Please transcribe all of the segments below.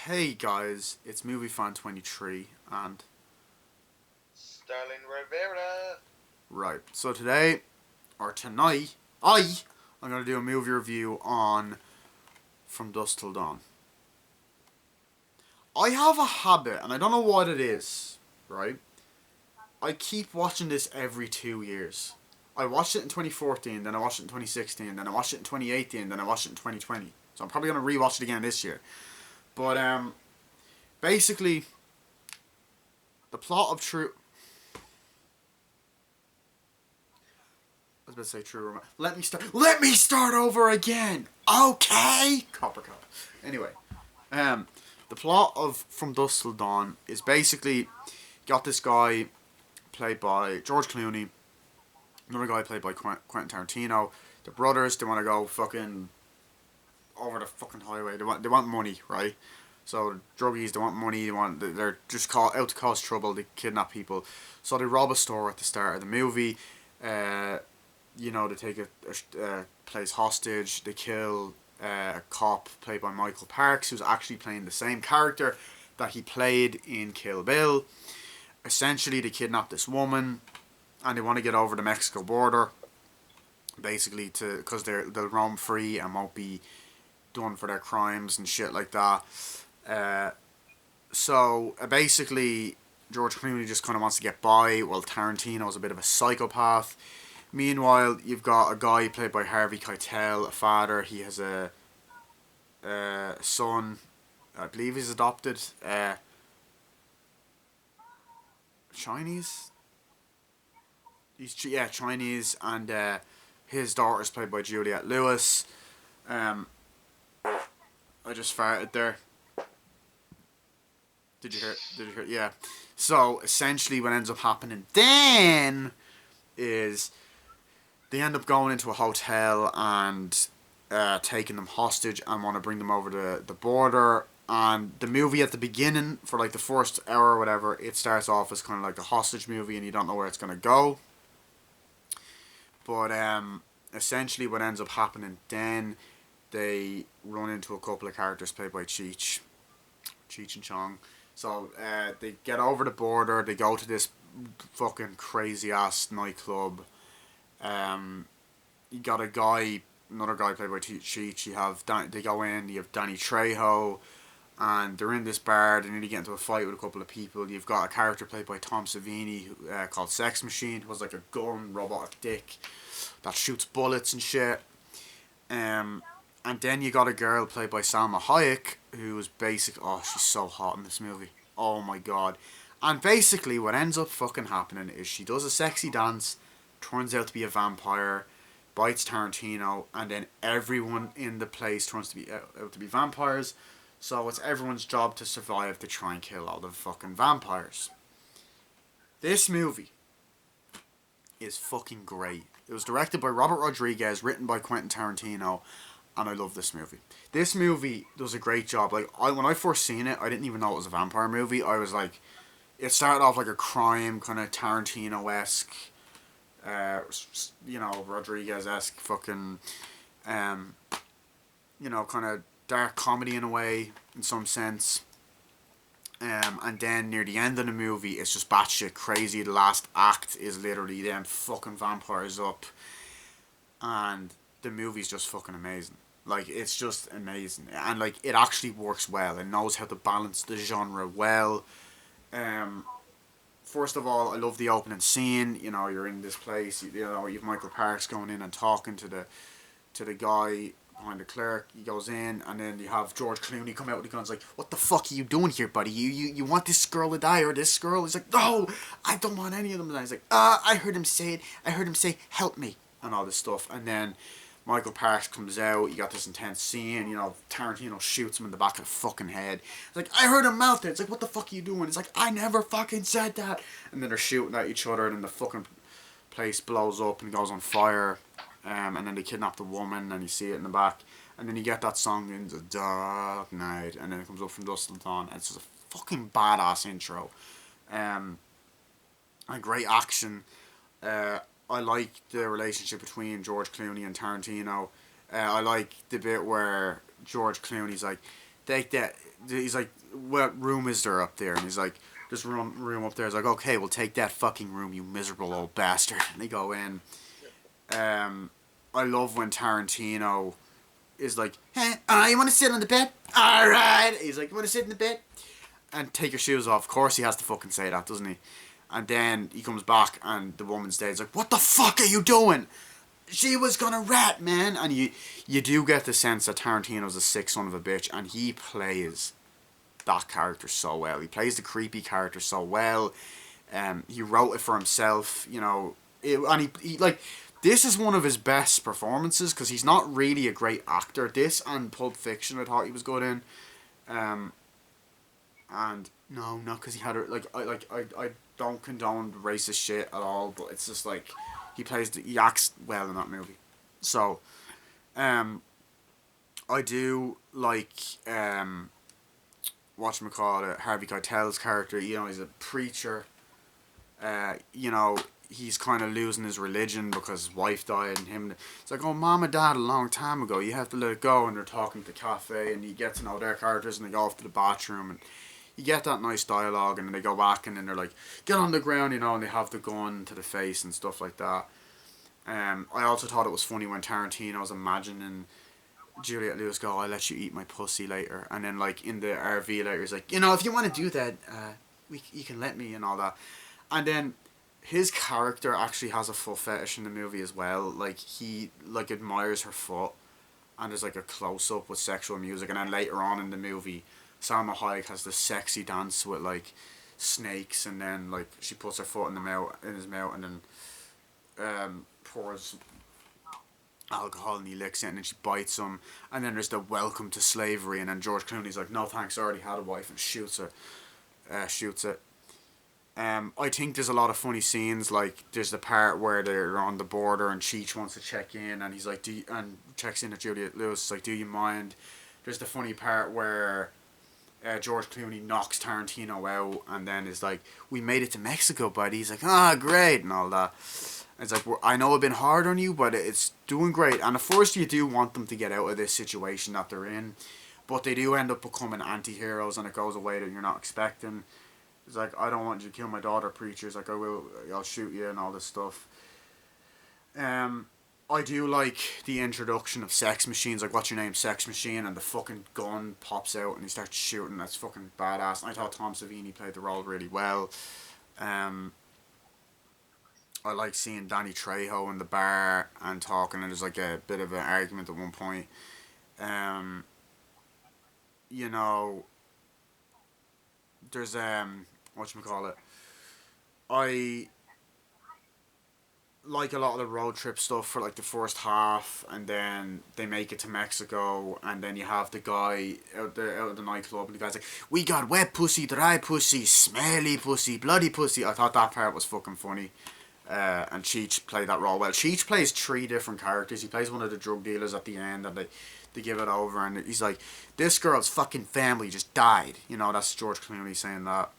Hey guys, it's Movie Fan 23 and Sterlin Rivera. right. So today or tonight, I'm gonna do a movie review on From Dusk Till Dawn. I have a habit, and I don't know what it is. Right, I keep watching this every 2 years. I watched it in 2014, then I watched it in 2016, then I watched it in 2018, then I watched it in 2020. So I'm probably gonna rewatch it again this year. But basically, the plot of True. I was about to say True Romance. Let me start. Let me start over again. Okay. Copper cup. Anyway, um, the plot of From Dusk Till Dawn is basically got this guy played by George Clooney, another guy played by Quentin Tarantino. The brothers, they want to go fucking over the fucking highway. They want money, right? So druggies, they want money. They're just out to cause trouble. They kidnap people. So they rob a store at the start of the movie. Uh, they take a place hostage. They kill a cop played by Michael Parks, who's actually playing the same character that he played in Kill Bill. Essentially, they kidnap this woman, and they want to get over the Mexico border, basically because they'll roam free and won't be done for their crimes and shit like that. Uh, basically, George Clooney just kind of wants to get by, while Tarantino's a bit of a psychopath. Meanwhile, you've got a guy played by Harvey Keitel, a father. He has a son. I believe he's adopted. Chinese. Yeah, Chinese, and his daughter is played by Juliette Lewis. Um, I just farted there. Did you hear? Did you hear? Yeah. So essentially, what ends up happening then is they end up going into a hotel and taking them hostage and want to bring them over the border. And the movie at the beginning, for like the first hour or whatever, it starts off as kind of like a hostage movie, and you don't know where it's gonna go. But essentially, what ends up happening then, they run into a couple of characters played by Cheech and Chong. So they get over the border. They go to this fucking crazy ass nightclub. You got another guy played by Cheech. They go in. You have Danny Trejo, and they're in this bar. They nearly get into a fight with a couple of people. You've got a character played by Tom Savini called Sex Machine, who has like a gun, robotic dick that shoots bullets and shit. And then you got a girl played by Salma Hayek, who is basic. Oh, she's so hot in this movie. Oh my god. And basically, what ends up fucking happening is she does a sexy dance, turns out to be a vampire, bites Tarantino, and then everyone in the place turns to be out to be vampires. So it's everyone's job to survive to try and kill all the fucking vampires. This movie is fucking great. It was directed by Robert Rodriguez, written by Quentin Tarantino, and I love this movie. This movie does a great job. When I first seen it, I didn't even know it was a vampire movie. I was like, it started off like a crime kind of Tarantino esque, Rodriguez esque fucking, um, kind of dark comedy in a way, in some sense. And then near the end of the movie, it's just batshit crazy. The last act is literally them fucking vampires up, and the movie's just fucking amazing. Like, it's just amazing, and like it actually works well. It knows how to balance the genre well. Um, First of all, I love the opening scene. You're in this place. You've Michael Parks going in and talking to the guy behind the clerk. He goes in, and then you have George Clooney come out with the guns like, "What the fuck are you doing here, buddy? You want this girl to die or this girl?" He's like, "No, I don't want any of them to die." He's like, I heard him say it. I heard him say, 'Help me,' and all this stuff. And then Michael Parks comes out. You got this intense scene. Tarantino shoots him in the back of the fucking head. It's like, "I heard him mouth it." It's like, "What the fuck are you doing?" It's like, "I never fucking said that." And then they're shooting at each other, and the fucking place blows up and goes on fire. And then they kidnap the woman, and you see it in the back. And then you get that song in the dark night, and then it comes up From Dusk Till Dawn. It's just a fucking badass intro. And great action. I like the relationship between George Clooney and Tarantino. I like the bit where George Clooney's like, take that. He's like, what room is there up there? And he's like, this room up there. He's like, okay, we'll take that fucking room, you miserable old bastard. And they go in. I love when Tarantino is like, hey, you want to sit on the bed? All right. He's like, you want to sit in the bed? And take your shoes off. Of course he has to fucking say that, doesn't he? And then he comes back and the woman's dead. He's like, what the fuck are you doing? She was gonna rat, man. And you do get the sense that Tarantino's a sick son of a bitch, and he plays that character so well. He plays the creepy character so well. He wrote it for himself, you know. And he like, this is one of his best performances because he's not really a great actor. This and Pulp Fiction, I thought he was good in. And no, not because he had a, I don't condone racist shit at all, but it's just like he acts well in that movie. So, I do like whatchamacallit, Harvey Keitel's character. You know, he's a preacher. You know, he's kind of losing his religion because his wife died, and him. It's like, oh, mom and dad a long time ago. You have to let it go, and they're talking at the cafe, and you get to know their characters, and they go off to the bathroom, and you get that nice dialogue, and then they go back, and then they're like, get on the ground, you know, and they have the gun to the face and stuff like that. I also thought it was funny when Tarantino was imagining Juliette Lewis go, I'll let you eat my pussy later. And then, like, in the RV later, he's like, you know, if you want to do that, you can let me and all that. And then his character actually has a foot fetish in the movie as well. Like, he, like, admires her foot. And there's, like, a close-up with sexual music. And then later on in the movie, Salma Hayek has this sexy dance with, like, snakes. And then, like, she puts her foot in his mouth and then pours alcohol and he licks it and then she bites him, and then there's the welcome to slavery, and then George Clooney's like, no thanks, I already had a wife, and shoots it. I think there's a lot of funny scenes, like there's the part where they're on the border and Cheech wants to check in and he's like, and checks in at Juliette Lewis, like, do you mind? There's the funny part where George Clooney knocks Tarantino out and then is like, we made it to Mexico, buddy. He's like, great, and all that. It's like, I know I've been hard on you, but it's doing great. And at first you do want them to get out of this situation that they're in, but they do end up becoming anti-heroes and it goes away that you're not expecting. It's like, I don't want you to kill my daughter, preacher. It's like, I'll shoot you and all this stuff. I do like the introduction of sex machines, like, what's your name, Sex Machine, and the fucking gun pops out and he starts shooting. That's fucking badass. And I thought Tom Savini played the role really well. I like seeing Danny Trejo in the bar and talking, and there's like a bit of an argument at one point. You know, there's whatchamacallit, I like a lot of the road trip stuff for like the first half, and then they make it to Mexico, and then you have the guy out of the nightclub, and the guy's like, we got wet pussy, dry pussy, smelly pussy, bloody pussy. I thought that part was fucking funny. And Cheech played that role well. Cheech plays 3 different characters. He plays one of the drug dealers at the end, and they give it over, and he's like, this girl's fucking family just died. You know, that's George Clooney saying that.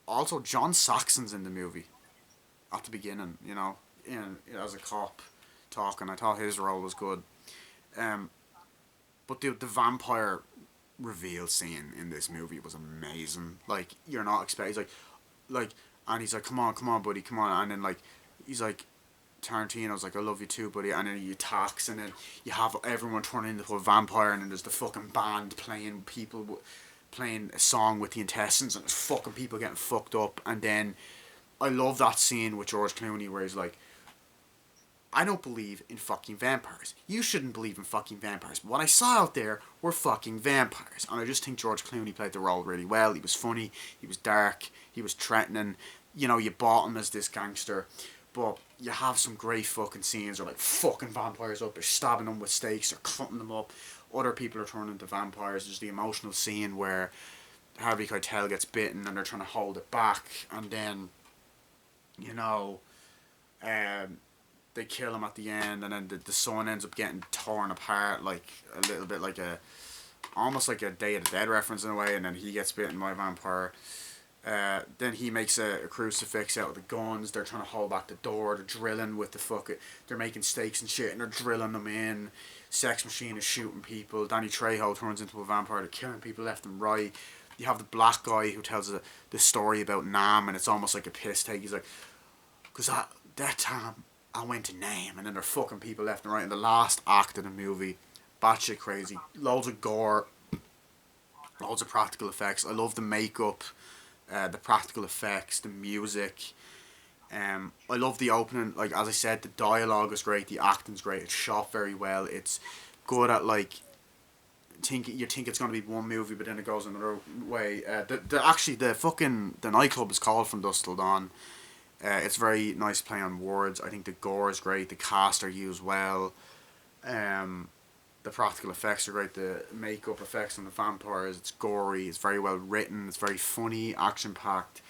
Also, John Saxon's in the movie at the beginning, you know, as a cop talking. I thought his role was good. But the vampire reveal scene in this movie was amazing. Like, you're not expecting, and he's like, come on, buddy, come on. And then, like, he's like, Tarantino's like, I love you too, buddy. And then he attacks, and then you have everyone turning into a vampire, and then there's the fucking band playing a song with the intestines, and there's fucking people getting fucked up. And then I love that scene with George Clooney where he's like, I don't believe in fucking vampires. You shouldn't believe in fucking vampires. But what I saw out there were fucking vampires. And I just think George Clooney played the role really well. He was funny. He was dark. He was threatening. You know, you bought him as this gangster. But you have some great fucking scenes where, like, fucking vampires up. They're stabbing them with stakes. They're cutting them up. Other people are turning into vampires. There's the emotional scene where Harvey Keitel gets bitten and they're trying to hold it back. And then, you know, they kill him at the end, and then the son ends up getting torn apart, like a little bit like almost like a Day of the Dead reference in a way, and then he gets bitten by a vampire. Then he makes a crucifix out of the guns. They're trying to hold back the door. They're drilling with the fucking. They're making stakes and shit, and they're drilling them in. Sex Machine is shooting people. Danny Trejo turns into a vampire. They're killing people left and right. You have the black guy who tells the story about Nam, and it's almost like a piss take. He's like, because that time I went to Nam, and then they're fucking people left and right. In the last act of the movie, batshit crazy. Loads of gore, loads of practical effects. I love the makeup, the practical effects, the music. I love the opening. Like as I said, the dialogue is great. The acting's great. It's shot very well. It's good at like. You think it's gonna be one movie, but then it goes another way. The nightclub is called From Dusk Till Dawn. It's very nice play on words. I think the gore is great. The cast are used well. The practical effects are great. The makeup effects on the vampires, it's gory. It's very well written. It's very funny, action packed.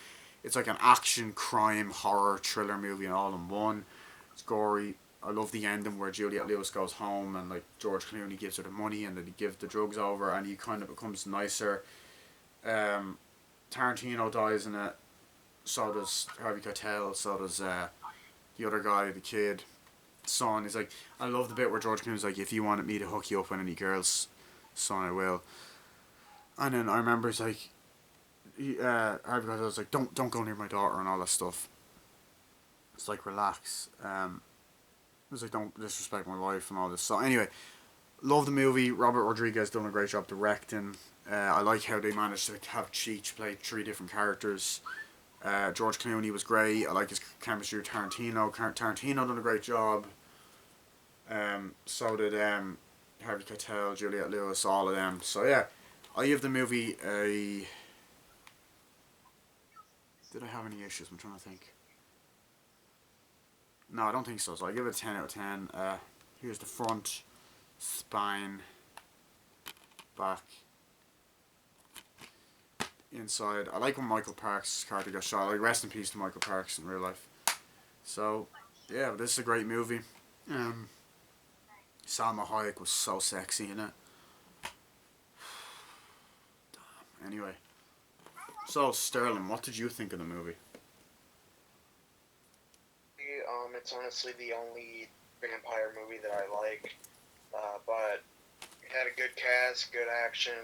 It's like an action, crime, horror, thriller movie all in one. It's gory. I love the ending where Juliette Lewis goes home and like George Clooney gives her the money and then he gives the drugs over and he kind of becomes nicer. Tarantino dies in it. So does Harvey Keitel. So does the other guy, the kid, son. He's like, I love the bit where George Clooney's like, if you wanted me to hook you up with any girls, son, I will. And then I remember he's like, Harvey Keitel's like, don't go near my daughter and all that stuff. It's like, relax. It's like, don't disrespect my wife and all this. So anyway, love the movie. Robert Rodriguez done a great job directing. I like how they managed to have Cheech play 3 different characters. George Clooney was great. I like his chemistry with Tarantino. Tarantino done a great job. So did Harvey Keitel, Juliette Lewis, all of them. So yeah, I give the movie a... Did I have any issues? I'm trying to think. No, I don't think so. So I give it a 10 out of 10. Here's the front, spine, back, inside. I like when Michael Parks' character got shot. Like, rest in peace to Michael Parks in real life. So, yeah, this is a great movie. Salma Hayek was so sexy in it. Anyway. So, Sterlin, what did you think of the movie? It's honestly the only vampire movie that I like, but it had a good cast, good action,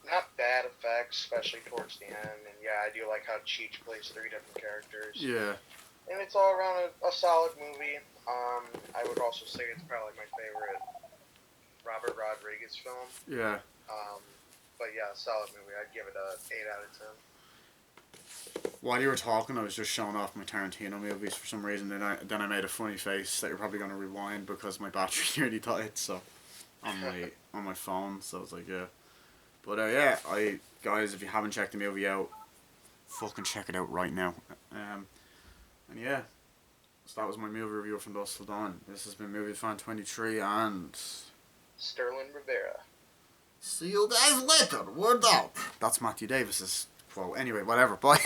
not bad effects, especially towards the end, and yeah, I do like how Cheech plays 3 different characters. Yeah. And it's all around a solid movie. I would also say it's probably my favorite Robert Rodriguez film. Yeah. But yeah, solid movie. I'd give it a 8 out of 10. While you were talking, I was just showing off my Tarantino movies for some reason. Then I made a funny face that you're probably gonna rewind because my battery nearly died. So on my phone. So I was like, yeah. But yeah, guys, if you haven't checked the movie out, fucking check it out right now. And yeah, so that was my movie review from Dusk Till Dawn. This has been Movie Fan 23 and Sterlin Rivera. See you guys later. Word out. That's Matthew Davis's quote. Anyway, whatever. Bye.